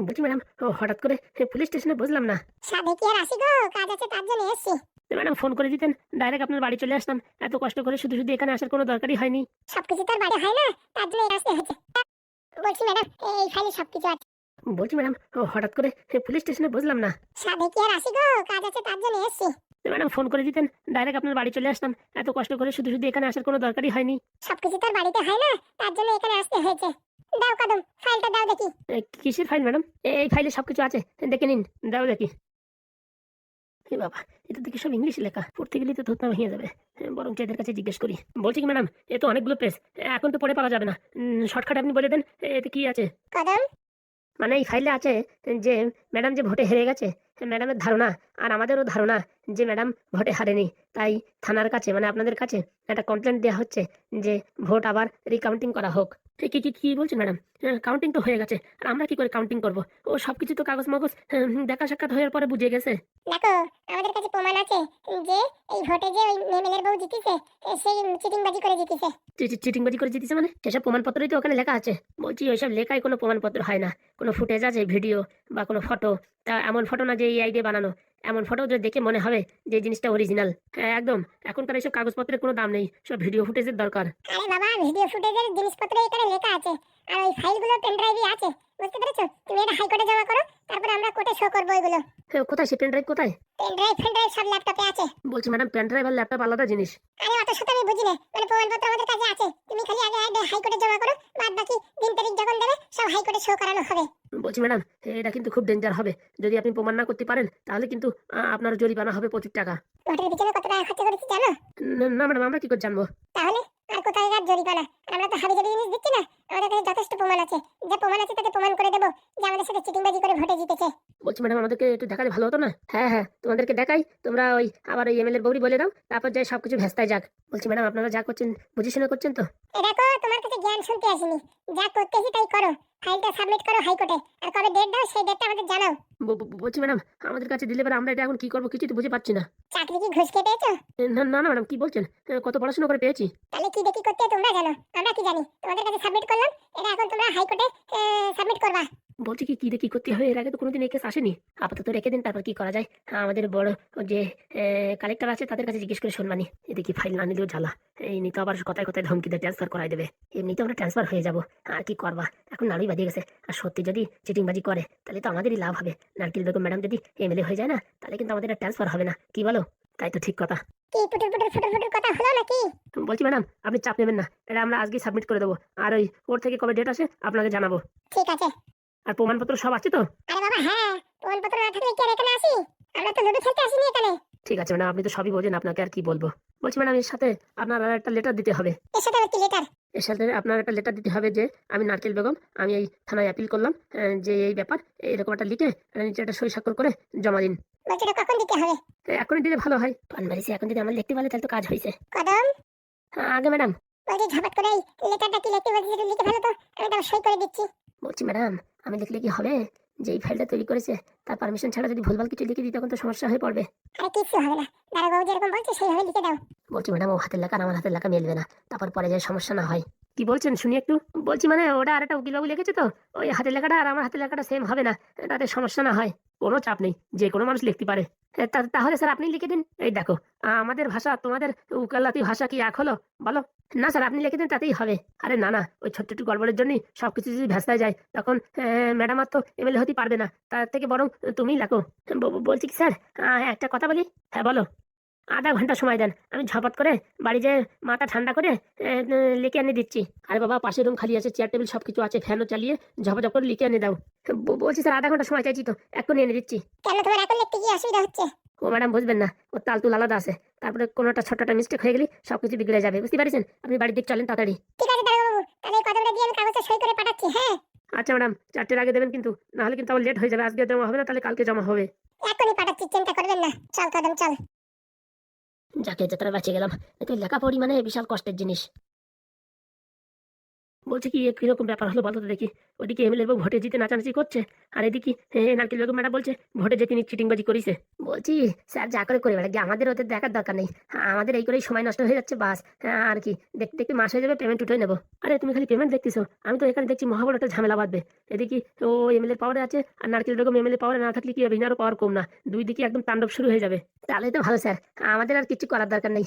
বলছি ম্যাডাম, হঠাৎ করে পুলিশ স্টেশনে বুঝলাম না। সাধে কি আর আসি গো, কাজ আছে তার জন্য এসছি। ম্যাডাম ফোন করে দিতেন, ডাইরেক্ট আপনার বাড়ি চলে আসতাম। এত কষ্ট করে শুধু শুধু এখানে আসার কোনো দরকারই হয়নি। সবকিছু তো আর বাড়ি হয় না, তার জন্য এই আসতে হচ্ছে। বলছি ম্যাডাম, এই ফাইলে সবকিছু আছে। বলছি ম্যাডাম, হঠাৎ করে পুলিশ স্টেশনে বুঝলাম না। সাধে কি আর আসি গো, কাজ আছে তার জন্য এসছি। ম্যাডাম ফোন করে দিতেন, ডাইরেক্ট আপনার বাড়ি চলে আসতাম। এত কষ্ট করে শুধু শুধু এখানে আসার কোনো দরকারই হয়নি। সবকিছু তো আর বাড়িতে হয় না, তার জন্য এখানে আসতে হয়েছে। দাও কদম, ফাইলটা দাও দেখি। কিসের ফাইল ম্যাডাম? এই ফাইলে সবকিছু আছে, দেখে নিন। দাও দেখি। এ বাবা, এটা দেখি সব ইংলিশ লেখা, পড়তে গেলেই তো থুতনা ভেঙে যাবে। বরং এদের কাছে জিজ্ঞেস করি। বলছি কি ম্যাডাম, এ তো অনেকগুলো পেজ, এখন তো পড়ে পাওয়া যাবে না। শর্টকাট আপনি বলে দেন, এতে কি আছে? কদম, মানে এই ফাইলে আছে যে ম্যাডাম যে ভোটে হেরে গেছে, ম্যাডামের ধারণা আর আমাদেরও ধারণা যে ম্যাডাম ভোটে হারেনি। তাই থানার কাছে মানে আপনাদের কাছে একটা কমপ্লেন দেওয়া হচ্ছে যে ভোট আবার রিকাউন্টিং করা হোক। কি কি কি বলছেন ম্যাডাম? কাউন্টিং তো হয়ে গেছে, আর আমরা কি করে কাউন্টিং করব? ও সবকিছু তো কাগজ মাগজ দেখা সাক্ষাৎ হওয়ার পরে বুঝে গেছে। দেখো, আমাদের কাছে প্রমাণ আছে যে এই ভোটে যে ওই এমএলএর বউ জিতেছে, সেই চিটিংবাজি করে জিতেছে। চিটিংবাজি করে জিতেছে মানে? সেসব প্রমাণপত্রই তো ওখানে লেখা আছে। বলছি ওইসব লেখায় কোনো প্রমাণপত্র হয় না। কোনো ফুটেজ আছে, ভিডিও বা কোনো ফটো, তা এমন ফটো না যে এই দিয়ে বানানো। এমন ফটো যে দেখে মনে হবে যে এই জিনিসটা অরিজিনাল। হ্যাঁ একদম। এখনকার এইসব কাগজপত্রের কোনো দাম নেই, সব ভিডিও ফুটেজের দরকার। আরে বাবা, ভিডিও ফুটেজের জিনিসপত্র এখানে লেখা আছে, আর ওই ফাইলগুলো পেন ড্রাইভে আছে। বুঝতে পেরেছো? তুমি এটা হাইকোর্টে জমা করো, তারপরে আমরা কোর্টে শো করবো এগুলো। কোথায় সে পেন ড্রাইভ কোথায়? পেন ড্রাইভ ফেন ড্রাইভ সব ল্যাপটপে আছে। বলছি ম্যাডাম, পেন ড্রাইভ আর ল্যাপটপ আলাদা জিনিস। আরে অত শত আমি বুঝি না, মানে প্রমাণপত্র আমাদের কাছে আছে। তুমি খালি আগে আগে হাইকোর্টে জমা করো, বাদ বাকি দিন তারিখ যখন দেবে সব হাইকোর্টে শো করানো হবে। বলছি ম্যাডাম, এটা কিন্তু খুব ডেঞ্জার হবে। যদি আপনি প্রমাণ না করতে পারেন তাহলে কিন্তু আপনার জরিমানা হবে 25 টাকা। ভোটের পিছনে কত টাকা খরচা করেছি জানো? না ম্যাডাম, আমরা কি করে জানবো? তাহলে আর কোথায় আর জরিমানা? আমরা তো হাবিজাবি জিনিস দিচ্ছি না, আমাদের কাছে যথেষ্ট প্রমাণ আছে। যে প্রমাণ আছে তাকে প্রমাণ করে দেবো যে আমাদের সাথে চিটিংবাজি করে ভোটে জিতেছে। বলছি ম্যাডাম, আমাদেরকে একটু দেখালে ভালো হতো না? হ্যাঁ হ্যাঁ, তোমাদেরকে দেখাই, তোমরা ওই আবার ওই এমএলএর বউরি বলে দাও, তারপর যাই সবকিছু ভেস্তায় যাক। বলছি ম্যাডাম, আপনারা যা করছেন বুঝে শুনে করছেন তো? এ দেখো, তোমার কাছে জ্ঞান শুনতে আসিনি, যা করতেছি তাই করো। ফাইলটা সাবমিট করো হাইকোর্টে, আর কবে ডেট দাও সেই ডেটটা আমাদের জানাও। বলছি ম্যাডাম, আমাদের কাছে দিলে পরে আমরা এটা এখন কি করবো কিছুই তো বুঝে পাচ্ছি না। চাকরি কি ঘুষ খেয়ে পেয়েছো? না না না ম্যাডাম, কি বলছেন? কত পড়াশোনা করে পেয়েছি। তাহলে কি দেখি করতে হয় তোমরা জানো, আমরা কি জানি? তোমাদের কাছে সাবমিট করলাম, এটা এখন তোমরা হাইকোর্টে সাবমিট করবা। বলছি কি কি দেখি করতে হবে? এর আগে তো কোনোদিন এই কেস আসেনি। আপাতত রেখে দিন, তারপর কি করা যায় আমাদের বড় যে কালেক্টর আছে তাদের কাছে জিজ্ঞেস করে শুনবানি। এদিকে ফাইল না নিলেও জ্বালা। এই নিতে আবার কথায় কথায় ধমকি দিয়ে ট্রান্সফার করাই দেবে। এমনিতে আমরা ট্রান্সফার হয়ে যাবো, আর কি করবা? এখন নাড়ুই বাজিয়ে গেছে। আর সত্যি যদি চিটিংবাজি করে তাহলে তো আমাদেরই লাভ হবে। নারকেল বেগম ম্যাডাম যদি এমএলএ হয়ে যায় না, তাহলে কিন্তু আমাদের ট্রান্সফার হবে না, কি বলো? তাই তো ঠিক কথা। কি পুটুর পুটুর ফুটুর ফুটুর কথা হলো নাকি? বলছি ম্যাডাম, আপনি চাপ নেবেন না, এটা আমরা আজকে সাবমিট করে দেবো। আর ওই ওর থেকে কবে ডেট আসে আপনাকে জানাবো। ঠিক আছে। আর প্রমাণপত্র সব আছে তো? আরে বাবা হ্যাঁ, প্রমাণপত্র না থাকলে কি আর এখানে আসি? আমরা তো লুডো খেলতে আসিনি এখানে। ঠিক আছে ম্যাডাম, আপনি তো সবই বোঝেন, আপনাকে আর কি বলবো। বলছি ম্যাডাম, এর সাথে আপনার আর একটা লেটার দিতে হবে। এর সাথে আবার কি লেটার? এর সাথে আপনার একটা লেটার দিতে হবে যে আমি নারকেল বেগম, আমি এই থানায় অ্যাপিল করলাম, যে এই ব্যাপার, এরকম একটা লিখে নিচে একটা সই স্বাক্ষর করে জমা দিন। বলছি এটা কখন দিতে হবে? এখনই দিলে ভালো হয়। পান মারিছি, এখন যদি আমার লিখতে পারলে তাহলে তো কাজ হয়েছে। কদম, আগে ম্যাডাম। বলছি ঝপাট করে এই লেটারটা কি লিখতে বলছি, সেটা লিখে ফেলো তো, আমি তাও সই করে দিচ্ছি। বলছি ম্যাডাম, আমি লিখলে কি হবে? যে এই ফাইলটা তৈরি করেছে তার পারমিশন ছাড়া যদি ভুলভাল কিছু লিখে দিই তখন তো সমস্যা হয়ে পড়বে। আরে কিছু হবে না, দারোগাবু যেরকম বলছে সেইভাবে লিখে দাও। বলছি ম্যাডাম, ও হাতের লেখা আর আমার হাতের লেখা মিলবে না, তারপর পরে যে সমস্যা না হয়। কি বলছেন শুনি একটু? বলছি মানে ওটা আর একটা উকিলবাবু লিখেছে তো, ওই হাতের লেখাটা আর আমার হাতের লেখাটা সেম হবে না, তাতে সমস্যা না হয়। কোনো চাপ নেই, যে কোনো মানুষ লিখতে পারে। তাহলে স্যার আপনি লিখে দিন। এই দেখো, আমাদের ভাষা তোমাদের উকালাতি ভাষা কি এক হলো বলো? না স্যার, আপনি লিখে দিন, তাতেই হবে। আরে না না, ওই ছোট্ট একটু গড়বড়ের জন্যই সবকিছু যদি ভেস্তায় যায় তখন ম্যাডাম আর তো এমএলএ হতে পারবে না। তার থেকে বরং তুমিই লেখো। বলছি কি স্যার, একটা কথা বলি? হ্যাঁ বলো। আধা ঘন্টা সময় দেন, আমি ঝপাত করে বাড়ি যেয়ে মাথা ঠান্ডা করে লিখে এনে দিচ্ছি। আরে বাবা, পাশের রুম খালি আছে, চেয়ার টেবিল সবকিছু আছে, ফ্যানও চালিয়ে ঝপাঝপ করে লিখে এনে দাও। বলছি স্যার, আধা ঘন্টা সময় চাইছি তো, এক্ষুনি এনে দিচ্ছি। কেন, তোমার এখন লিখতে কি অসুবিধা হচ্ছে? ও ম্যাডাম বুঝবেন না, ওর তালতুল আলাদা আছে। তারপরে কোনো একটা ছোট্ট একটা মিস্টেক হয়ে গেলে সবকিছু বিগড়ে যাবে, বুঝতে পারছেন? আপনি বাড়ির দিক চলেন তাড়াতাড়ি। ঠিক আছে দারোগাবু, তাহলে এই কদমটা দিয়ে আমি কাগজটা সই করে পাঠাচ্ছি। হ্যাঁ, আচ্ছা ম্যাডাম, 4টের আগে দেবেন কিন্তু, নাহলে কিন্তু আবার লেট হয়ে যাবে। আজকে জমা হবে না, তাহলে কালকে জমা হবে। এখনই পাঠাচ্ছি, চিন্তা করবেন না। চল কদম চল। যাকে যাত্রা বেঁচে গেলাম। এতে লেখাপড়ি মানে বিশাল কষ্টের জিনিস। বলছে কি কিরকম ব্যাপার হলো বলো তো দেখি। ওদিকে এমএলএ বউ ভোটে জিতে নাচানাচি করছে, আর এদিকে নারকেল বেগম ম্যাডাম বলছে ভোটে যে তিনি চিটিংবাজি করেছে। বলছি স্যার যা করে বেড়া গিয়ে আমাদের ওদের দেখার দরকার নেই। আমাদের এই করেই সময় নষ্ট হয়ে যাচ্ছে বাস। আর কি দেখতে দেখতে মাস হয়ে যাবে, পেমেন্ট উঠে নেবো। আরে তুমি খালি পেমেন্ট দেখতেছো, আমি তো এখানে দেখছি মহাবড় একটা ঝামেলা বাঁধবে। এদিকে ও এমএলএ পাওয়ারে আছে, আর নারকেল বেগম এমএলএ পাওয়ারে না থাকলে কি হবে, ইনারও পাওয়ার কম না। দুই দিকে একদম তাণ্ডব শুরু হয়ে যাবে। তাহলেই তো ভালো স্যার, আমাদের আর কিছু করার দরকার নেই।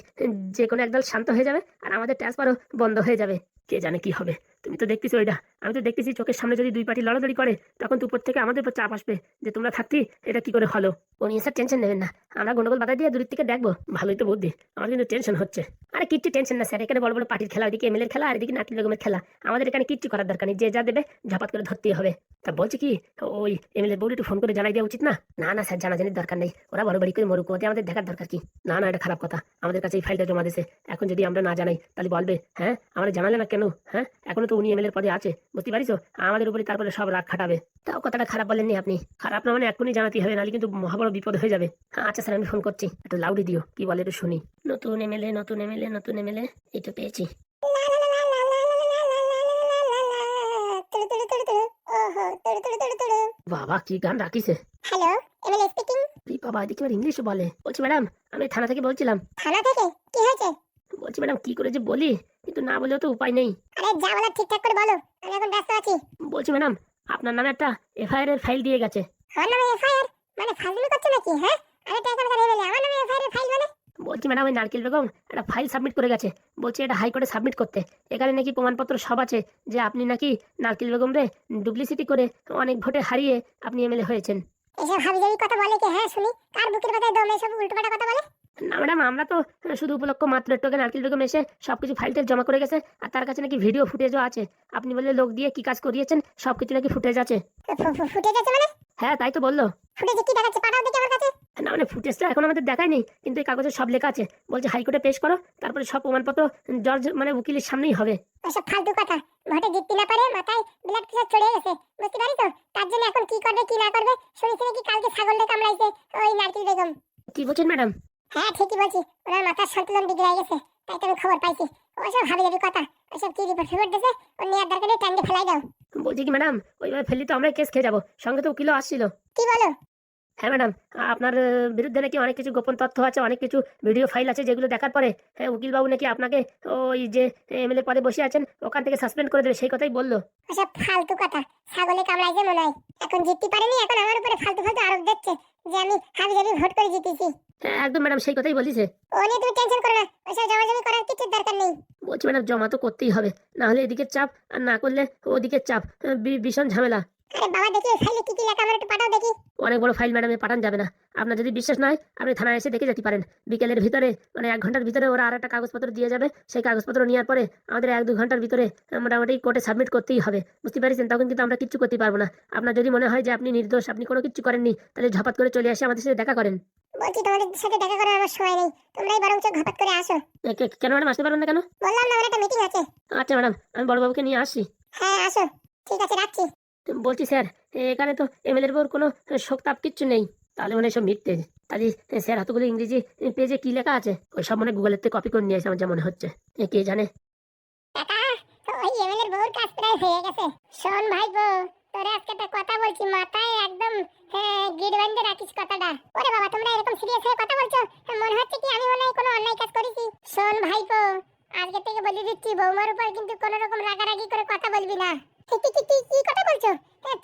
যে কোনো একদল শান্ত হয়ে যাবে আর আমাদের ট্রান্সফারও বন্ধ হয়ে যাবে। কে জানে কি হবে। তুমি তো দেখতেছো ওইটা, আমি তো দেখতেছি চোখের সামনে যদি দুই পার্টি লড়াদড়ি করে তখন তো উপর থেকে আমাদের উপর চাপ আসবে যে তোমরা থাকতি এটা কি করে হলো। ও নিয়ে স্যার টেনশন নেবেন না, আমরা গন্ডগোল বাধা দিয়ে দূর থেকে দেখবো। ভালোই তো বুদ্ধি, আমার কিন্তু টেনশন হচ্ছে। আরে কিচ্ছু টেনশন না স্যার, এখানে বড় বড় পার্টির খেলা, ওইদিকে এমএলএর খেলা আর এদিকে নারকেল বেগমের খেলা। আমাদের এখানে কিচ্ছু করার দরকার নেই, যে যা দেবে ঝপাত করে ধরতেই হবে। তা বলছি কি, ওই এমএলএ বউর একটু ফোন করে জানাই দেওয়া উচিত না? না না স্যার, জানাজানির দরকার নেই, ওরা বড় বাড়ি করে মরুক, ওদের আমাদের দেখার দরকার কি? না না, এটা খারাপ কথা। আমাদের কাছে এই ফাইলটা জমা দিয়েছে, এখন যদি আমরা না জানাই তাহলে বলবে হ্যাঁ আমাদের জানালে না কেন। হ্যাঁ এখনো তো উনি এমএলএর পদে আছে, বুঝতে পারিস? আমাদের উপরে তারপরে সব রাগ খাটাবে। তাও কথাটা খারাপ বলেননি আপনি। খারাপ না মানে এখনই জানাতে হবে, নাহলে কিন্তু মহাবড় বিপদ হয়ে যাবে। আচ্ছা স্যার, আমি ফোন করছি, একটু লাউডে দিও, কি বলে একটু শুনি। নতুন এমএলএ, নতুন এমএলএ, নতুন এমএলএ, এই তো পেয়েছি। বাবা কি গান রাখিছে। Hello, MLA speaking. বাবা এদিকে আবার ইংলিশও বলে। বলছি ম্যাডাম, আমি থানা থেকে বলছিলাম। থানা থেকে? কি হয়েছে? বলছি ম্যাডাম কি করে যে বলি, কিন্তু না বলেও তো উপায় নেই। আরে যা বলার ঠিকঠাক করে বলো, আমি এখন ব্যস্ত আছি। বলছি ম্যাডাম, আপনার নামে একটা এফআইআর এর ফাইল দিয়ে গেছে। আমার নামে এফআইআর? মানে ফাজলামি করছো নাকি? হ্যাঁ, আমি তো এখানকার এমএলএ, আমার নামে এফআইআর এর ফাইল মানে? বলছি ম্যাডাম, ওই নারকেল বেগম একটা ফাইল সাবমিট করে গেছে, বলছে এটা হাইকোর্টে সাবমিট করতে। এখানে নাকি প্রমাণপত্র সব আছে যে আপনি নাকি নারকেল বেগম রে ডুপ্লিসিটি করে অনেক ভোটে হারিয়ে আপনি এমএলএ হয়েছেন। এসব হাবিজাবি কথা বলে কে? হ্যাঁ শুনি, কার বুকের পাতায় দম এসব উল্টোপাল্টা কথা বলে? না ম্যাডাম, আমরা তো শুধু উপলক্ষ মাত্র একটু নারকেল বেগম এসে সবকিছু ফাইলটা জমা করে গেছে, আর তার কাছে নাকি ভিডিও ফুটেজও আছে। আপনি বললে লোক দিয়ে কি কাজ করিয়েছেন সবকিছু নাকি ফুটেজ আছে। ফুটেজ আছে মানে? হ্যাঁ তাই তো বললো। ফুটেজে কি দেখাচ্ছে? পাঠাও দেখি আমার কাছে। না মানে ফুটেজটা এখন আমাদের দেখায়নি, কিন্তু এই কাগজে সব লেখা আছে। বলছে হাইকোর্টে পেশ করো, তারপরে সব প্রমাণপত্র জজ মানে উকিলের সামনেই হবে। ওসব ফালতু কথা। ভোটে জিততে না পারে মাথায় ব্লাড প্রেসার চড়ে গেছে, বুঝতে পারি তো। তার জন্য এখন কি করবে কি না করবে, শুনেছি নাকি কালকে ছাগলটা কামড়াইছে ওই নারকেল বেগম। কি বলছেন ম্যাডাম? হ্যাঁ ঠিকই বলছি, ওনার মাথার সন্তুলন বিগড়ে গেছে, তাই তো আমি খবর পাইছি। ওসব হাবিজাবি কথা, ওসব কি রিপোর্ট দিয়েছে, ও নেওয়ার দরকার নেই, টান্ডে ফেলাই দাও। বলছি কি ম্যাডাম, ওইভাবে ফেললি তো আমরা কেস খেয়ে যাবো, সঙ্গে তো উকিলও আসছিল। কি বলো? হ্যাঁ ম্যাডাম, আপনার বিরুদ্ধে নাকি অনেক কিছু গোপন তথ্য আছে, অনেক কিছু ভিডিও ফাইল আছে, যেগুলো দেখার পরে হ্যাঁ উকিলবাবু নাকি আপনাকে ওই যে এমএলএ পদে বসে আছেন ওখান থেকে সাসপেন্ড করে দেবে, সেই কথাই বললো। ওসব ফালতু কথা, ছাগলে কামড়াইছে মনে হয়। এখন জিততে পারেনি, এখন আমার উপরে ফালতু ফালতু আরোপ দিচ্ছে যে আমি হাবিজাবি ভোট করে জিতেছি। হ্যাঁ একদম ম্যাডাম, সেই কথাই বলিছে। ও নিয়ে তুমি টেনশন করো না, ওসব জমাজমি করার কিছু দরকার নেই। বলছি ম্যাডাম, জমা তো করতেই হবে, না হলে এদিকের চাপ আর না করলে ওদিকের চাপ, ভীষণ ঝামেলা। আরে বাবা দেখি ওই ফাইলে কি কি লেখা, আমার একটু পাঠাও দেখি। অনেক বড় ফাইল ম্যাডাম, পাঠান যাবে না। আপনার যদি বিশ্বাস না হয় আপনি থানায় এসে দেখে যেতে পারেন। বিকেলের ভিতরে মানে 1 ঘন্টার ভিতরে ওরা আর একটা কাগজপত্র দিয়ে যাবে, সেই কাগজপত্র নেওয়ার পরে আমাদের 1-2 ঘন্টার ভিতরে মোটামুটি কোর্টে সাবমিট করতেই হবে, বুঝতে পারছেন? তখন কিন্তু আমরা কিচ্ছু করতে পারবো না। আপনার যদি মনে হয় যে আপনি নির্দোষ, আপনি কোনো কিছু করেননি, তাহলে ঝপাত করে চলে আসে আমাদের সাথে দেখা করেন। বলছি তোমাদের সাথে দেখা করার আমার সময় নেই, তোমরাই বরঞ্চ ঘপাত করে আসো। কেন ম্যাডাম আসতে পারবেন না কেন? বললাম না, আমার একটা মিটিং আছে। আচ্ছা ম্যাডাম, আমি বড়বাবুকে নিয়ে আসছি। হ্যাঁ আসো, ঠিক আছে রাখছি। বলছি স্যার, এখানে তো এমএলএর বউর কোনো শোকতাপ কিচ্ছু নেই, তাহলে মানে সব মিথ্যে। তাহলে স্যার এতগুলো ইংরেজি পেজে কি লেখা আছে, ওই সব মানে গুগলের থেকে কপি করে নিয়ে আসে আমার যা মনে হচ্ছে। কে জানে। কাকা, ওই এমএলএর বউর কাজ প্রায় হয়ে গেছে। শোন ভাইপো, তোরে আজকে একটা কথা বলছি, মাথায় একদম গিট বাঁধে রাখিস কথাটা। ওরে বাবা, তোমরা এরকম সিরিয়াস হয়ে কথা বলছো, মনে হচ্ছে কি আমি মনে হয় কোনো অন্যায় কাজ করেছি। শোন ভাইপো, আজকে থেকে বলে দিচ্ছি, বৌমার উপর কিন্তু কোনো রকম রাগারাগি করে কথা বলবি না। কি কথা বলছো?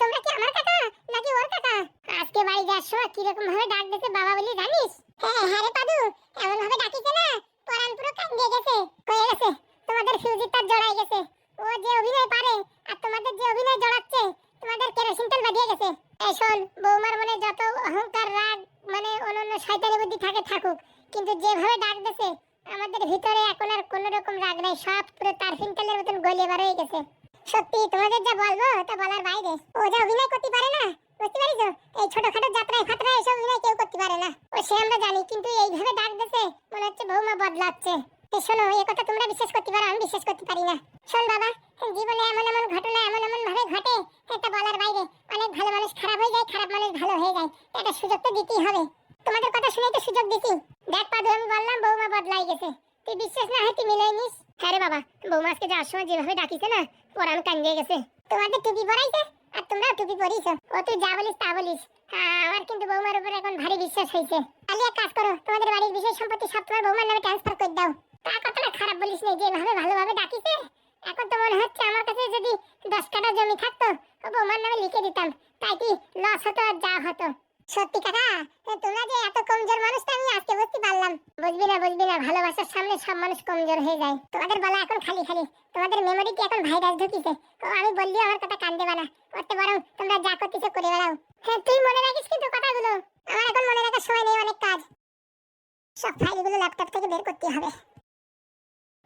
তোমরা কি আমার কাকা নাকি ওর কাকা? আজকে বাড়ি যাওয়ার সময় কিরকম ভাবে ডাক দিয়েছে বাবা বলি জানিস? হ্যাঁ হ্যাঁ রে পাদু, এমন ভাবে ডাকিছে না পরান পুরো কাঁদিয়ে গেছে। হয়ে গেছে, তোমাদের ফিউজির তার জড়াই গেছে। ও যে অভিনয় পারে আর তোমাদের যে অভিনয় জড়াচ্ছে, তোমাদের কেরোসিন তেল বাজিয়ে গেছে। এই শোন, বৌমার মনে যত অহংকার রাগ মানে অনন্য শয়তানি বুদ্ধি থাকে থাকুক, কিন্তু যেভাবে ডাক দিয়েছে আমাদের ভিতরে এখন আর কোনো রকম রাগ নাই, সব পুরো তার ফিনটেলের মতন গলিয়ে বার হয়ে গেছে। সত্যি তোমাদের যা বলবো তা বলার বাইরে। ও যা অভিনয় করতে পারে না, বুঝতে পারিস? এই ছোটখাটো যাত্রায় ফাত্রায় এসব অভিনয় কেউ করতে পারে না। ও সে আমরা জানি, কিন্তু এইভাবে ডাক দিয়েছে মনে হচ্ছে বৌমা বদলাচ্ছে। শোনো, এই কথা তোমরা বিশ্বাস করতে পারো, আমি বিশ্বাস করতে পারি না। শোন বাবা, জীবনে এমন এমন ঘটনা এমন এমন ভাবে ঘটে এটা বলার বাইরে। অনেক ভালো মানুষ খারাপ হয়ে যায়, খারাপ মানুষ ভালো হয়ে যায়, এটা সুযোগ তো দিতেই হবে। তোমাদের কথা শুনে তো সুযোগ দিছি। দেখ পাদু, আমি বললাম বৌমা বদলাই গেছে, তুই বিশ্বাস না হয় তুই মিলাই নিস। হ্যাঁ রে বাবা, বৌমা আজকে যাওয়ার সময় যেভাবে ডাকিছে না, পরাণ কান্দিয়ে গেছে। তোমাদের টুপি পরাইছে আর তোমরাও টুপি পরিছো। ও তুই যা বলিস তা বলিস, আমার কিন্তু বৌমার উপর এখন ভারী বিশ্বাস হয়েছে। তাহলে এক কাজ করো, তোমাদের বাড়ির বিষয় সম্পত্তি সব তোমার বৌমার নামে ট্রান্সফার করে দাও। তা কথাটা খারাপ বলিস না, যেভাবে ভালোভাবে ডাকিছে এখন তো মনে হচ্ছে আমার কাছে যদি 10 কাঠা জমি থাকতো ও বৌমার নামে লিখে দিতাম, তাই কি লস হতো আর যা হতো। সত্যি কাকা, তোমরা যে এত কমজোর মানুষ তা আমি আজকে বুঝতে পারলাম। বুঝবি না, ভালোবাসার সামনে সব মানুষ কমজোর হয়ে যায়। তোমাদের বলা এখন খালি খালি, তোমাদের মেমোরি কি এখন ভাইরাস ঢুকিছে? ও আমি বললিও আমার কথা কান দেবা না, করতে পারো তোমরা যা করতেছো করে বেড়াও। হ্যাঁ তুই মনে রাখিস কিন্তু কথাগুলো, আমার এখন মনে রাখার সময় নেই, অনেক কাজ। সব ফাইলগুলো ল্যাপটপ থেকে বের করতে হবে।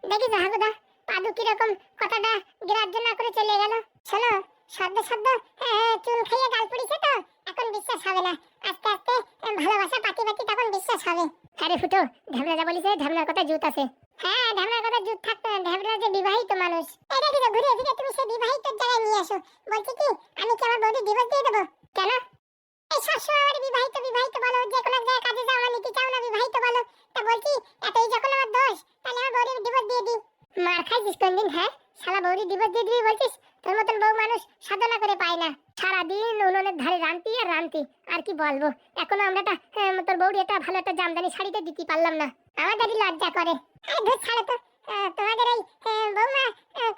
দেখি জাহাগুদা পাদু কিরকম কথাটা গ্রাহ্য না করে চলে গেল। শোনো, শব্দ চুল খাইয়ে গাল পড়িছে তো এখন বিশ্বাস হবে না, আস্তে আস্তে ভালোবাসা পাতি তখন বিশ্বাস হবে। আরে ফুটো, ঢ্যামরা যা বলিস, ঢ্যামরার কথা জুত আছে। হ্যাঁ ঢ্যামরার কথা জুত থাকতো না, ঢ্যামরা যে বিবাহিত মানুষ। এটা কি ঘুরে ফিরে তুমি সে বিবাহিত জায়গায় নিয়ে আসো। বলছি কি আমি কি আমার বউকে ডিভোর্স দিয়ে দেবো? কেন এই সবসময় আমার বিবাহিত বলো, যে কোনো এক জায়গায় কাজে যাও না, নিতে চাও না, বিবাহিত বলো। তা বলছি এতই যখন আমার দোষ, তাহলে আমার বউকে ডিভোর্স দিয়ে দিই। মার খাইছিস কোনদিন? হ্যাঁ শালা বউকে ডিভোর্স দিয়ে দিবি বলছিস? তোর মতন বউ মানুষ সাধনা করে পায় না, সারাদিন উনুনের ধারে রান্তি আর কি বলবো। এখনো আমরা তোর বউর এটা ভালো একটা জামদানি শাড়িতে দিতে পারলাম না, আমাদেরই লজ্জা করে। আরে ধুর ছাড়ো তো, তোমাদের এই বৌমা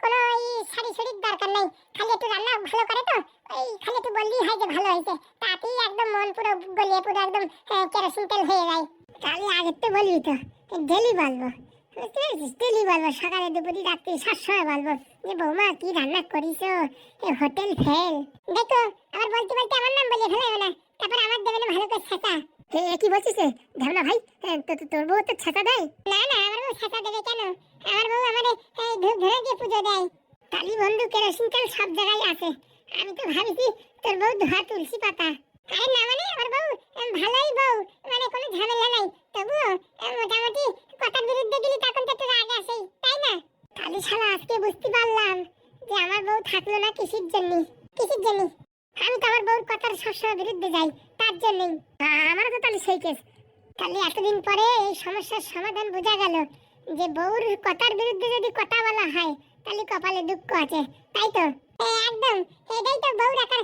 কোনো এই শাড়ির দরকার নেই, খালি একটু রান্না ভালো করে তো, এই খালি একটু বললেই হয় যে ভালো হয়েছে, তাতেই একদম মন পুরো গলিয়ে পুরো একদম কেরোসিন তেল হয়ে যায়। তাহলে আগে তো বলবি তো, ডেলি বলবো, বুঝতে পেরেছিস? ডেলি বলবো, সকালে দুপুরে রাত্রি সবসময় বলবো যে বৌমা কি রান্না করিছো, হোটেল ফেল। দেখো আবার বলতে আমার নাম বলে ফেলে না, তারপর আমার দেবে না ভালো করে ছেঁচা। কি বলছিস ঢ্যামনা ভাই? তোর বউ তো ছেঁচা দেয়? না আমার বউ ছেঁচা দেবে কেন? আমার বউ আমারে ধূপ ধরে দিয়ে পুজো দেয়। কালী বন্ধু কেরোসিন তেল সব জায়গায় আছে, আমি তো ভাবছি তোর বউ ধোয়া তুলসী পাতা। আরে না মানে আমার বউ ভালোই বউ, মানে কোনো ঝামেলা নাই, তবুও মোটামুটি কথার বিরুদ্ধে গেলে তখন তো একটু রাগ আসেই, তাই না? কালী শালা আজকে বুঝতে পারলাম যে আমার বউ থাকলো না কিসের জন্য। আমি তো আমার বউর কথার সবসময় বিরুদ্ধে যাই, তার জন্যই। আমারও তো তাহলে সেই কেস। তাহলে এতদিন পরে এই সমস্যার সমাধান বোঝা গেল যে বউর কথার বিরুদ্ধে যদি কথা বলা হয় তাহলে কপালে দুঃখ আছে, তাই তো? একদম, এটাই তো বউ রাখার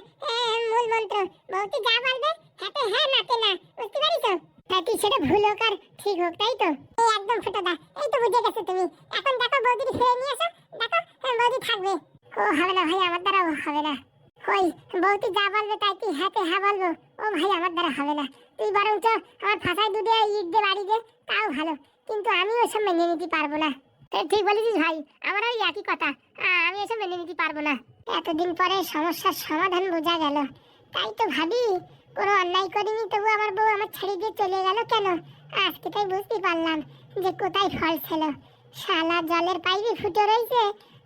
মূল মন্ত্র। বউকে যা বলবে হাতে হ্যাঁ নাতে না, বুঝতে পারিস? তাই সেটা ভুল হোক আর ঠিক হোক, তাই তো? একদম ফটোদা, এই তো বুঝে গেছো তুমি। এখন দেখো বৌদির ফিরে নিয়ে আসো, দেখো বৌদি থাকবে। ও হবে না ভাই, আমার দ্বারা হবে না। ওই বৌদি যা বলবে তাই তুই হাতে হ্যাঁ বলবো? ও ভাই আমার দ্বারা হবে না, তুই বরঞ্চ আমার ফাঁসায় দুধে ইট দিয়ে বাড়ি দে, তাও ভালো, কিন্তু আমি ওসব মেনে নিতে পারবো না। ঠিক বলেছিস ভাই, আমার ওই একই কথা, আমি এসব মেনে নিতে পারবো না। এতদিন পরে সমস্যার সমাধান বোঝা গেল, তাই তো ভাবি কোনো অন্যায় করিনি, তবু আমার বউ আমার ছেড়ে দিয়ে চলে গেল কেন? আজকে তাই বুঝতে পারলাম যে কোথায় ফল ছিল। শালা জলের পাইপে ফুটে রয়েছে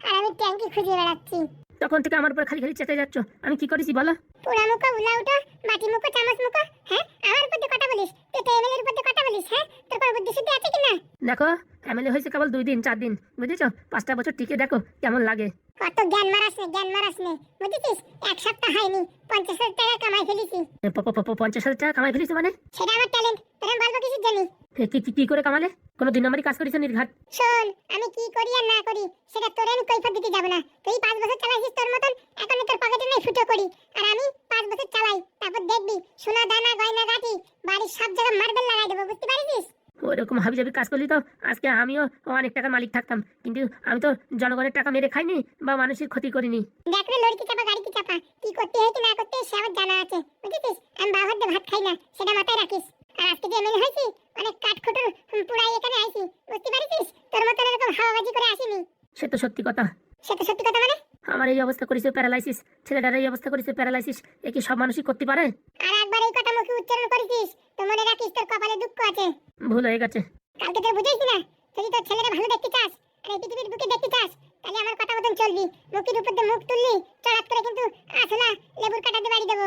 আর আমি ট্যাঙ্কি খুঁজে বেড়াচ্ছি। তখন থেকে আমার উপর খালি চেতে যাচ্ছ, আমি কি করেছি বলো? পোড়া মুখো উলা উঠো, বাটি মুখো চামচ মুখো, হ্যাঁ আমার উপর দিয়ে কথা বলিস? তুই তো এমএলএর উপর দিয়ে কথা বলিস? হ্যাঁ তোর কোনো বুদ্ধি শুদ্ধি আছে কিনা? দেখো এমএলএ হয়েছে কেবল 2 দিন 4 দিন, বুঝেছো? 5টা বছর টিকে দেখো কেমন লাগে। কত জ্ঞান মারাস নে, বুঝেছিস? 1 সপ্তাহ হয়নি 50,000 টাকা কামাই ফেলেছি। 50,000 টাকা কামাই ফেলেছি মানে? সেটা আমার ট্যালেন্ট, তোর বলবো কিসের জন্য? কি করে কামালে? কোনো 2 নম্বরই কাজ করেছো নির্ঘাত? শোন, আমি কি করি আর না করি সেটা তোরে আমি কৈফিয়ত দিতে যাব না। তুই 5 বছর চালাইছিস তোর মতন, এখন তোর পকেটে নাই ফুটো করি, আর আমি 5 বছর চালাই, তারপর দেখবি সোনা দানা গয়না গাটি বাড়ির সব জায়গায় মার্বেল লাগাই দেবো, বুঝতে পারিস? ওরকম হাবি জাবি কাজ করলি তো আজকে আমিও অনেক টাকার মালিক থাকতাম, কিন্তু আমি তো জনগণের টাকা মেরে খাইনি বা মানুষের ক্ষতি করিনি। দেখ রে লড়কি চাপা গাড়ি কি চাপা, কি করতে হয় কি না করতে হয় সে আমার জানা আছে, বুঝেছিস? আমি বাবার দিয়ে ভাত খাই না, সেটা মাথায় রাখিস। আর আজকে যে এমএলএ হয়েছি অনেক কাঠখোটর পুরাই এখানে আইছি, বুঝতে পারিস? তোর মতন এরকম হাওয়াবাজি করে আসিনি। সে তো সত্যি কথা। মানে আমার এই অবস্থা করেছে প্যারালাইসিস, ছেলেটার এই অবস্থা করেছে প্যারালাইসিস, এ কি সব মানুষই করতে পারে? আর একবার এই কথা মুখে উচ্চারণ করেছিস তো মনে রাখিস তোর কপালে দুঃখ আছে। ভুল হয়ে গেছে। কালকে তুই বুঝেছিস না, যদি তোর ছেলেরা ভালো দেখতে চাস আর এই পৃথিবীর বুকে দেখতে চাস তাহলে আমার কথা মতন চলবি। মুখের উপর দিয়ে মুখ তুললি চড়াত করে কিন্তু আসলা লেবুর কাটা দিয়ে বাড়ি দেবো।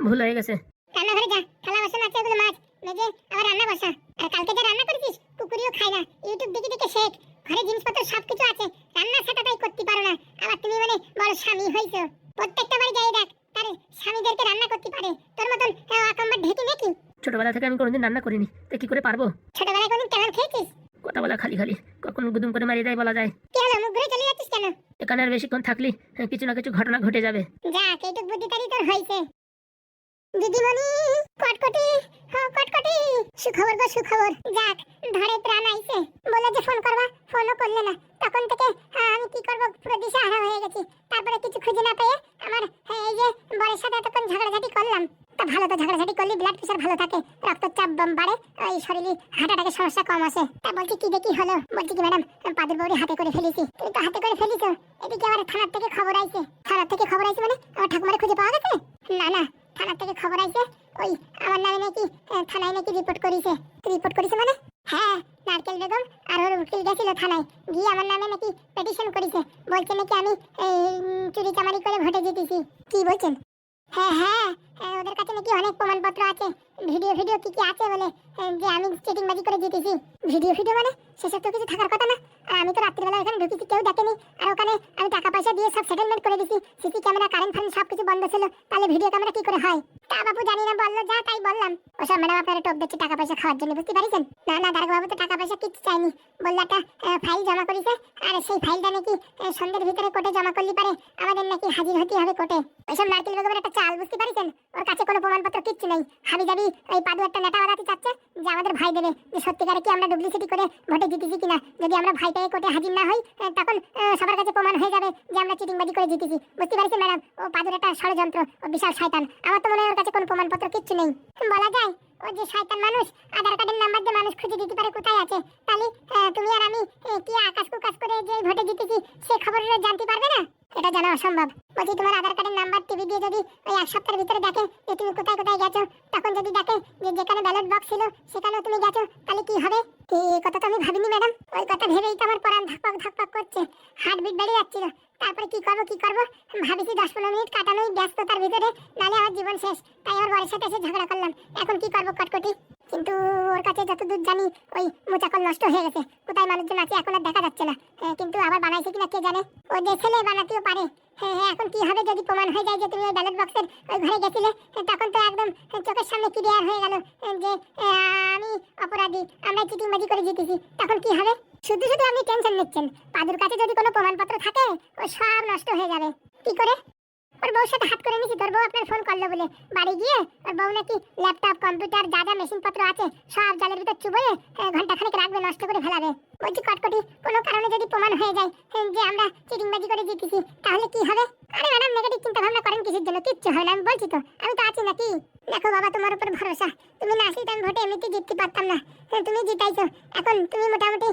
ভুল হয়ে গেছে। রান্নাঘরে যা, থালা বাসন আছে ওগুলো মাছ মেজে আবার রান্না বসা। আর কালকে যা রান্না করেছিস কুকুরিও খায় না, ইউটিউব দেখে শেখ। ঘরে জিনিসপত্র সবকিছু আছে, রান্না সেটা তাই করতে পারো না। আবার তুমি মানে বড় স্বামী হইছো, প্রত্যেকটা বাড়ি যাই দেখ তার স্বামীদেরকে রান্না করতে পারে, তোর মতন আকাম্বার ঢেকি নাকি? ছোটবেলা থেকে আমি কোনোদিন রান্না করিনি, তো কি করে পারবো? ছোটবেলায় কোনদিন কেমন খেয়েছিস? কথা বলা খালি খালি, কখন গুদুম করে মারিয়ে দেয় বলা যায়। কি হলো, মুখ ঘুরে চলে যাচ্ছিস কেন? এখানে আর বেশিক্ষণ থাকলি কিছু না কিছু ঘটনা ঘটে যাবে। যাক, এইটুক বুদ্ধিটারই তোর হয়েছে। দিদিমণি, কটকটি, হ্যাঁ কটকটি, সুখবর গো সুখবর। যাক, ধরে প্রাণ আইছে। বলে যে ফোন করবা, ফোনও করলে না। তখন থেকে আমি কি করবো পুরো দিশাহারা হয়ে গেছি। তারপরে কিছু খুঁজে না পেয়ে আমার এই যে বরের সাথে এতক্ষণ ঝগড়াঝাটি করলাম। তা ভালো তো, ঝগড়াঝাটি করলে ব্লাড প্রেশার ভালো থাকে, রক্তচাপ বাড়ে, এই শরীরে হার্ট অ্যাটাকের সমস্যা কম আসে। তা বলছি কি দেখি হলো, বলছি কি ম্যাডাম, পাদুর বউরি হাতে করে ফেলেছি। তুমি তো হাতে করে ফেলেছো, এদিকে আবার থানার থেকে খবর আইছে। থানার থেকে খবর আইছে মানে আমার ঠাকুমারে খুঁজে পাওয়া গেছে? না না, থানার থেকে খবর আইছে ওই আমার নামে নাকি থানায় নাকি রিপোর্ট করেছে। রিপোর্ট করেছে মানে? হ্যাঁ, নারকেল বেগম আর ওর উকিল গেছিল থানায়, গিয়ে আমার নামে নাকি পিটিশন করেছে। বলছে নাকি আমি চুরি চামারি করে ভোটে জিতেছি। কি বলছেন? হ্যাঁ হ্যাঁ, ওদের কাছে নাকি অনেক প্রমাণপত্র আছে, ভিডিও ভিডিও কি কি আছে বলে, যে আমি চিটিংবাজি করে জিতেছি। ভিডিও মানে সেসব তো কিছু থাকার কথা না। আর আমি তো রাত্রিবেলা এখানে ঢুকেছি, কেউ দেখেনি। আর ওখানে আমি টাকা পয়সা দিয়ে সব সেটেলমেন্ট করে দিছি, সিসি ক্যামেরা, কারেন্ট ফারেন্ট সবকিছু বন্ধ ছিল। তাহলে ভিডিও ক্যামেরা কি করে হয়? তা বাবু জানি না, বললো যা তাই বললাম। ওসব ম্যাডাম আপনারা টোপ দিচ্ছে টাকা পয়সা খাওয়ার জন্য, বুঝতে পারছেন? না না, দারোগা বাবু তো টাকা পয়সা কিচ্ছু চাইনি। বললো একটা ফাইল জমা করেছে, আর সেই ফাইলটা নাকি সন্ধ্যের ভিতরে কোর্টে জমা করলে পারে আমাদের নাকি হাজির হতে হবে কোর্টে। ওইসব নারকেল বেগমের একটা চাল, বুঝতে পারছেন? ওর কাছে কোনো প্রমাণপত্র কিচ্ছু নেই। হাবিজাবি ওই পাদু একটা নেতা বাড়াতে চাচ্ছে যে আমাদের ভাই দেবে, যে সত্যিকারে কি আমরা ডুপ্লিসিটি করে ভোটে জিতেছি কিনা। যদি আমরা ভাই পেয়ে কোর্টে হাজির না হই, তখন সবার কাছে প্রমাণ হয়ে যাবে যে আমরা চিটিংবাজি করে জিতেছি। বুঝতে পারছেন ম্যাডাম? ও পাদুর একটা ষড়যন্ত্র, ও বিশাল শয়তান। আমার তো মনে হয় ওর কাছে কোনো প্রমাণপত্র কিচ্ছু নেই। বলা যায় ও যে শয়তান মানুষ, আধার কার্ডের নাম্বার দিয়ে মানুষ খুঁজে দিতে পারে কোথায় আছে। তাহলে তুমি আর আমি কি আকাশ কুকাশ করে যে ভোটে জিতেছি সে খবর জানতে পারবে না? এটা জানা অসম্ভব। বলছি তোমার আধার কার্ডের নাম্বার টিভি দিয়ে যদি ওই এক সপ্তাহের ভিতরে দেখে যে তুমি কোথায় কোথায় গেছো, তখন যদি দেখে যে যেখানে ব্যালট বক্স ছিল সেখানেও তুমি গেছো, তাহলে কি হবে? এই কথা তো আমি ভাবিনি ম্যাডাম। ওই কথা ভেবেই তো আমার পরাণ ধকপক ধকপক করছে, হার্টবিট বেড়ে যাচ্ছিল। তারপরে কি করবো ভাবিছি 10-15 মিনিট কাটানোই ব্যস্ততার ভিতরে, নালে আমার জীবন শেষ। তাই আমার বরের সাথে এসে ঝগড়া করলাম। এখন কি করবো কটকটি? কিন্তু ওর কাছে যতদূর জানি ওই মোচাকল নষ্ট হয়ে গেছে, কোথায় মানুষজন আছে এখন আর দেখা যাচ্ছে না। কিন্তু আবার বানাইছে কিনা কে জানে, ও যে ছেলে বানাতেও পারে। হ্যাঁ, এখন কি হবে যদি প্রমাণ হয়ে যায় যে তুমি ওই ব্যালট বক্সের ওই ঘরে গেছিলে? তখন তো একদম চোখের সামনে ক্লিয়ার হয়ে গেল যে আমি অপরাধী, আমরা চিটিংবাজি করে জিতেছি। তখন কি হবে? শুধু শুধু আপনি টেনশন নিচ্ছেন। পাদুর কাছে যদি কোনো প্রমাণপত্র থাকে ও সব নষ্ট হয়ে যাবে। কি করে? ওর বউর সাথে হাত করে নিয়েছি, তোর বউ আপনার ফোন করলো বলে। বাড়ি গিয়ে ওর বউ নাকি ল্যাপটপ, কম্পিউটার, যা যা মেশিনপত্র আছে সব জলের ভিতর চুবয়ে ঘন্টাখানেক রাখবে, নষ্ট করে ফেলাবে। বলছি কটকটি, কোনো কারণে যদি প্রমাণ হয়ে যায় যে আমরা চিটিংবাজি করে জিতেছি, তাহলে কি হবে? আরে ম্যাডাম, নেগেটিভ চিন্তা ভাবনা করেন কিসের জন্য? কিচ্ছু হবে না, আমি বলছি তো, আমি তো আছি নাকি। দেখো বাবা, তোমার উপর ভরসা। তুমি না আসলে আমি ভোটে এমনিতে জিততে পারতাম না। তুমি জিতাইছো, এখন তুমি মোটামুটি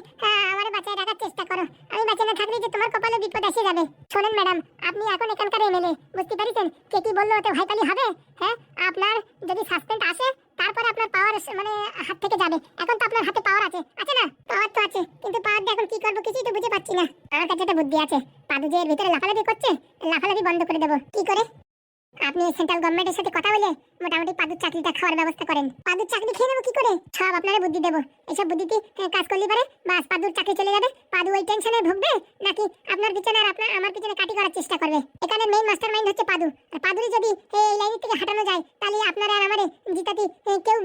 আমার বাঁচায় রাখার চেষ্টা করো। আমি বাঁচে না থাকলে যে তোমার কপালে বিপদ এসে যাবে। শোনেন ম্যাডাম, আপনি এখন এখানকার এমএলএ, বুঝতে পারছেন? কে কি বললো ওতে ভয়কালি হবে? হ্যাঁ, আপনার যদি সাসপেন্ড আসে তারপরে আপনার পাওয়ার মানে হাত থেকে যাবে। এখন তো আপনার হাতে পাওয়ার আছে, আছে না? পাওয়ার তো আছে, কিন্তু পাওয়ার দিয়ে এখন কি করবো কিছুই তো বুঝে পাচ্ছি না। আমার কাছে একটা বুদ্ধি আছে। পাদু যে এর ভিতরে লাফালাফি করছে, লাফালাফি বন্ধ করে দেবো। কি করে? আপনি সেন্ট্রাল গভর্নমেন্টের সাথে কথা বলে মোটামুটি পাদুর চাকরিটা খাওয়ার ব্যবস্থা করেন। পাদুর চাকরি খেয়ে নেবো কি করে? সব আপনারা বুদ্ধি দেবো। এইসব বুদ্ধিতে কাজ করলে পারে বাস পাদুর চাকরি চলে যাবে। পাদু ওই টেনশনে ভুগবে নাকি আপনার পিছনে আর আমার পিছনে কাটি করার চেষ্টা করবে? এখানে মেইন মাস্টার মাইন্ড হচ্ছে পাদু। আর পাদুরই যদি এই লাইন থেকে হাঁটানো যায়, তাহলে আপনারা আর আমারে জিতাতে কেউ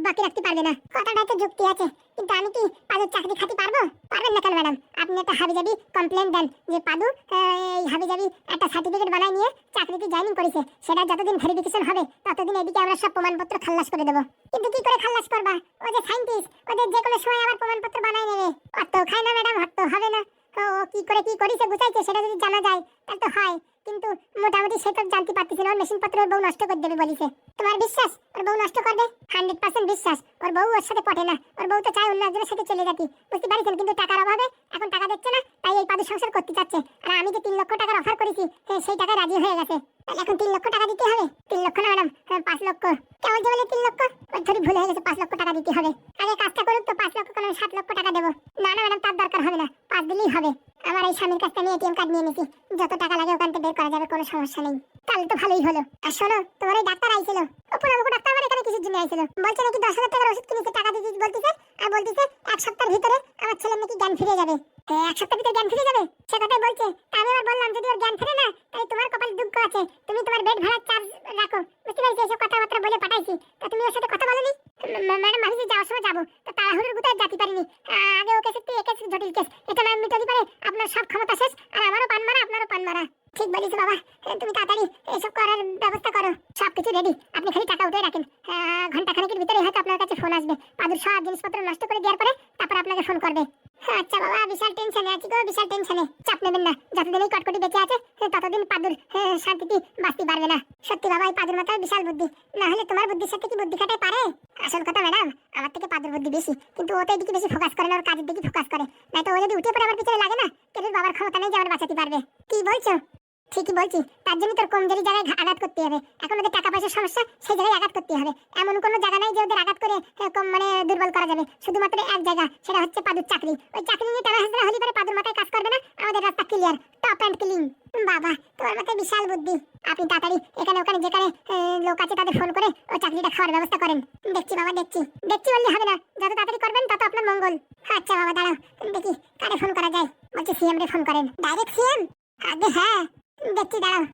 বাকি রাখতে পারবে না। কথাটা তো যুক্তি আছে, কিন্তু আমি কি পাদুর চাকরি খাতে পারবো? পারবেন না কেন ম্যাডাম? আপনি একটা হাবিজাবি কমপ্লেন দেন যে পাদু এই হাবিজাবি একটা সার্টিফিকেট বানায় নিয়ে চাকরিতে জয়েনিং করেছে। সেটা যতদিন ভেরিফিকেশন হবে ততদিন এদিকে আমরা সব প্রমাণপত্র খালাস করে দেবো। কিন্তু কি করে খালাস করবা? ও যে সায়েন্টিস্ট, ওদের যে কোনো সময় আবার প্রমাণপত্র বানায় নেবে। অত খায় না ম্যাডাম, অত হবে না। ও কি করে কি করেছে গুছাইছে সেটা যদি জানা যায় তাহলে তো হয়, কিন্তু মোটামুটি সেটা জানতে পারতেছি না। ওর মেশিনপত্র ওর বউ নষ্ট করে দেবে বলিছে। তোমার বিশ্বাস ওর বউ নষ্ট করবে? 100% বিশ্বাস। ওর বউ ওর সাথে পটে না, ওর বউ তো চায় অন্য একজনের সাথে চলে যেতে, বুঝতে পারছেন? কিন্তু টাকার অভাবে এখন টাকা দিচ্ছে না, তাই এই পাদু সংসার করতে চাচ্ছে। আর আমি যে 3 লক্ষ টাকার অফার করেছি সেই টাকায় রাজি হয়ে গেছে। এখন 3 লক্ষ টাকা দিতে হবে। 3 লক্ষ না ম্যাডাম, 5 লক্ষ। কেমন যে বলে 3 লক্ষ? ওই ধরে ভুল হয়ে গেছে, 5 লক্ষ টাকা দিতে হবে। আগে কাজটা করুক তো, 5 লক্ষ কেন 7 লক্ষ টাকা দেবো। না না ম্যাডাম, তার দরকার হবে না, 5 দিলেই হবে। আমার এই স্বামীর কাছ থেকে এটিএম কার্ড নিয়ে নিয়েছি, যত টাকা লাগে ওখান থেকে বের করা যাবে, কোনো সমস্যা নেই। তাহলে তো ভালোই হলো। আর শোনো, তোমার এই ডাক্তার আইছিল, অপরামুখ ডাক্তার আমার এখানে কিছুর জন্য আইছিল। বলছে নাকি 10,000 টাকার ওষুধ কিনেছে, টাকা দিতে বলতেছে। আর বলতেছে 1 সপ্তাহের ভিতরে আমার ছেলের নাকি জ্ঞান ফিরে যাবে। 1 সপ্তাহের ভিতরে জ্ঞান ফিরে যাবে সে কথাই বলছে। তা আমি আবার বললাম যদি ওর জ্ঞান ফিরে না, তাহলে তোমার কপালে দুঃখ আছে, তুমি তোমার বেড ভাড়ার চার্জ রাখো। বুঝতে পারছি, এসব কথাবার্তা বলে পাঠাইছি। তা তুমি ওর সাথে কথা বলোনি? ম্যাডাম ভাবিছি যাওয়ার সময় যাবো, তো তাড়াহুড়োর গুতায় জাতি পারিনি। আগে ও কেসে তুই একেস জটিল কেস, এটা না মিটাতে পারে আপনার সব ক্ষমতা শেষ, আর আমারও পান মারা আপনারও পান মারা। ঠিক বলিস বাবা, তুমি তাড়াতাড়ি এইসব করার ব্যবস্থা করো। সবকিছু রেডি, আপনি খালি টাকা উঠে রাখেন। ঘন্টা খানেকের ভিতরে হয়তো আপনার কাছে ফোন আসবে। পাদুর সব জিনিসপত্র নষ্ট করে দেওয়ার পরে তারপর আপনাকে ফোন করবে। আচ্ছা বাবা, বিশাল টেনশনে আছি গো, বিশাল টেনশনে। চাপ নেবেন না, যতদিন এই কটকটি বেঁচে আছে ততদিন পাদুর শান্তিতে বাঁচতে পারবে না। সত্যি বাবা, এই পাদুর মাথায় বিশাল বুদ্ধি, না হলে তোমার বুদ্ধির সাথে কি বুদ্ধি খাটাই পারে? আসল কথা ম্যাডাম, আমার থেকে পাদুর বুদ্ধি বেশি, কিন্তু ও তো এদিকে বেশি ফোকাস করে না, ওর কাজের দিকে ফোকাস করে। নয়তো ও যদি উঠে পড়ে আমার পিছনে লাগে না, কেউ বাবার ক্ষমতা নেই যে আমার বাঁচাতে পারবে। কি বলছো? ঠিকই বলছি, তার জন্য তোর কমজোরি জায়গায় আঘাত করতে হবে। এখন ওদের টাকা পয়সার সমস্যা, সেই জায়গায় আঘাত করতে হবে। এমন কোনো জায়গা নাই যে ওদের আঘাত করে কম মানে দুর্বল করা যাবে। শুধুমাত্র এক জায়গা, সেটা হচ্ছে পাদুর চাকরি। ওই চাকরি নিয়ে টানা হাজরা হলে পরে পাদুর মাথায় কাজ করবে না, আমাদের রাস্তা ক্লিয়ার, টপ অ্যান্ড ক্লিন। বাবা, তোমার মাথায় বিশাল বুদ্ধি। আপনি তাড়াতাড়ি এখানে ওখানে যেখানে লোক আছে তাদের ফোন করে ওই চাকরিটা খাওয়ার ব্যবস্থা করেন। দেখছি বাবা, দেখছি বললে হবে না, যত তাড়াতাড়ি করবেন তত আপনার মঙ্গল। আচ্ছা বাবা, দাঁড়াও দেখি কারে ফোন করা যায়। বলছি সিএম রে ফোন করেন। Direct CM? আগে হ্যাঁ, দেখছি, দাঁড়াও।